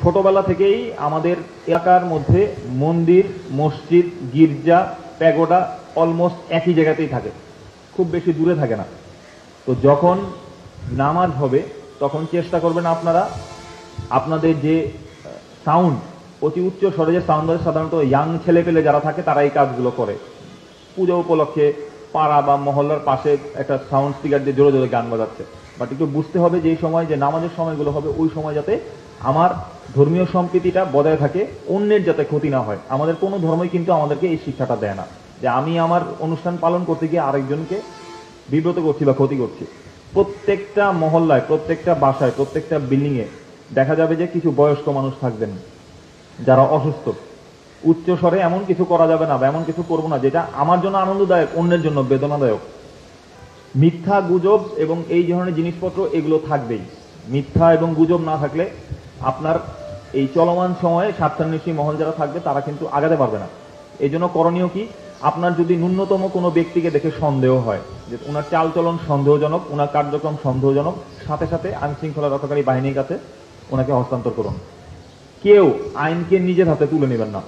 ছোটবেলা থেকেই আমাদের এলাকার মধ্যে মন্দির, মসজিদ, গির্জা, প্যাগোডা অলমোস্ট একই জায়গাতেই থাকে, খুব বেশি দূরে থাকে না। তো যখন নামাজ হবে তখন চেষ্টা করবেন আপনারা আপনাদের যে সাউন্ড, অতি উচ্চ স্বরে যে সাউন্ড বাজে, সাধারণত ইয়াং ছেলে পেলে যারা থাকে তারা এই কাজগুলো করে। পুজো উপলক্ষে পাড়া বা মহল্লার পাশে একটা সাউন্ড স্পিকার দিয়ে জোরে জোরে গান বাজাচ্ছে, বাট একটু বুঝতে হবে যে এই সময় যে নামাজের সময়গুলো হবে ওই সময় যাতে আমার ধর্মীয় সম্প্রীতিটা বজায় থাকে, অন্যের যাতে ক্ষতি না হয়। আমাদের কোনো ধর্মই কিন্তু আমাদেরকে এই শিক্ষাটা দেয় না যে আমি আমার অনুষ্ঠান পালন করতে গিয়ে আরেকজনকে বিব্রত করছি বা ক্ষতি করছি। প্রত্যেকটা মহল্লায়, প্রত্যেকটা বাসায়, প্রত্যেকটা বিল্ডিংয়ে দেখা যাবে যে কিছু বয়স্ক মানুষ থাকবেন যারা অসুস্থ। উচ্চ স্বরে এমন কিছু করা যাবে না বা এমন কিছু করবো না যেটা আমার জন্য আনন্দদায়ক, অন্যের জন্য বেদনাদায়ক। মিথ্যা, গুজব এবং এই ধরনের জিনিসপত্র এগুলো থাকবেই। মিথ্যা এবং গুজব না থাকলে আপনার এই চলমান সময়ে স্বার্থান্বেষী মহল যারা থাকবে তারা কিন্তু আগাতে পারবে না। এই জন্য করণীয় কি, আপনার যদি ন্যূনতম কোনো ব্যক্তিকে দেখে সন্দেহ হয় যে ওনার চালচলন সন্দেহজনক, ওনার কার্যক্রম সন্দেহজনক, সাথে সাথে আইন শৃঙ্খলা রক্ষাকারী বাহিনীর কাছে ওনাকে হস্তান্তর করুন। কেউ আইনকে নিজের হাতে তুলে নেবেন না।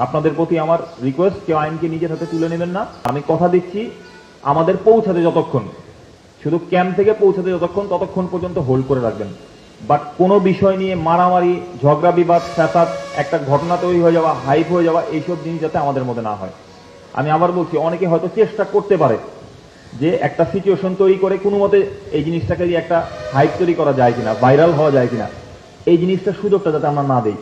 আপনাদের প্রতি আমার রিকোয়েস্ট, কেউ আইনকে নিজের হাতে তুলে নেবেন না। আমি কথা দিচ্ছি আমাদের পৌঁছাতে যতক্ষণ, শুধু ক্যাম্প থেকে পৌঁছাতে যতক্ষণ, ততক্ষণ পর্যন্ত হোল্ড করে রাখবেন। বাট কোনো বিষয় নিয়ে মারামারি, ঝগড়া বিবাদ, ফ্যাসাদ, একটা ঘটনা তৈরি হয়ে যাওয়া, হাইপ হয়ে যাওয়া, এইসব জিনিস যাতে আমাদের মধ্যে না হয়। আমি আবার বলছি, অনেকে হয়তো চেষ্টা করতে পারে যে একটা সিচুয়েশন তৈরি করে কোনো মতে এই জিনিসটাকে একটা হাইপ তৈরি করা যায় কিনা, ভাইরাল হওয়া যায় কিনা, এই জিনিসটার সুযোগটা যাতে আমরা না দিই।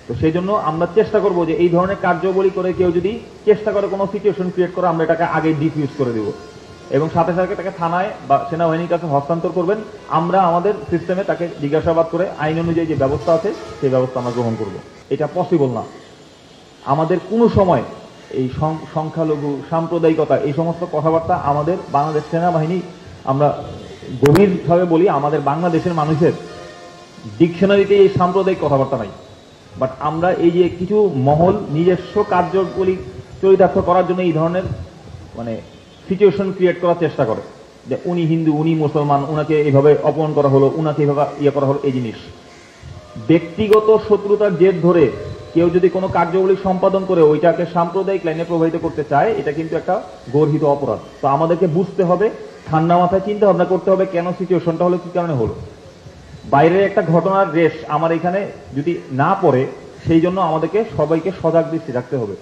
তো সেই জন্য আমরা চেষ্টা করবো যে এই ধরনের কার্যবলী করে কেউ যদি চেষ্টা করে কোনো সিচুয়েশন ক্রিয়েট করে, আমরা এটাকে আগে ডিফিউজ করে দিব এবং সাথে সাথে তাকে থানায় বা সেনাবাহিনীর কাছে হস্তান্তর করবেন। আমরা আমাদের সিস্টেমে তাকে জিজ্ঞাসাবাদ করে আইন অনুযায়ী যে ব্যবস্থা আছে সেই ব্যবস্থা আমরা গ্রহণ করব। এটা পসিবল না। আমাদের কোনো সময় এই সংখ্যালঘু, সাম্প্রদায়িকতা, এই সমস্ত কথাবার্তা আমাদের বাংলাদেশ সেনাবাহিনী, আমরা গভীরভাবে বলি, আমাদের বাংলাদেশের মানুষের ডিকশনারিতে এই সাম্প্রদায়িক কথাবার্তা নাই। বাট আমরা এই যে কিছু মহল নিজস্ব কার্যবলী চরিতার্থ করার জন্য এই ধরনের মানে সিচুয়েশন ক্রিয়েট করার চেষ্টা করে যে উনি হিন্দু, উনি মুসলমান, উনাকে এইভাবে অপমান করা হলো, উনাকে এইভাবে ইয়ে করা হলো। এই জিনিস ব্যক্তিগত শত্রুতার জের ধরে কেউ যদি কোনো কার্যবলী সম্পাদন করে ওইটাকে সাম্প্রদায়িক লাইনে প্রবাহিত করতে চায়, এটা কিন্তু একটা গর্হিত অপরাধ। তো আমাদেরকে বুঝতে হবে, ঠান্ডা মাথায় চিন্তা ভাবনা করতে হবে কেন সিচুয়েশনটা হলো, কি কারণে হলো। বাইরের একটা ঘটনার রেশ আমার এখানে যদি না পড়ে, সেই জন্য আমাদেরকে সবাইকে সজাগ দৃষ্টি রাখতে হবে।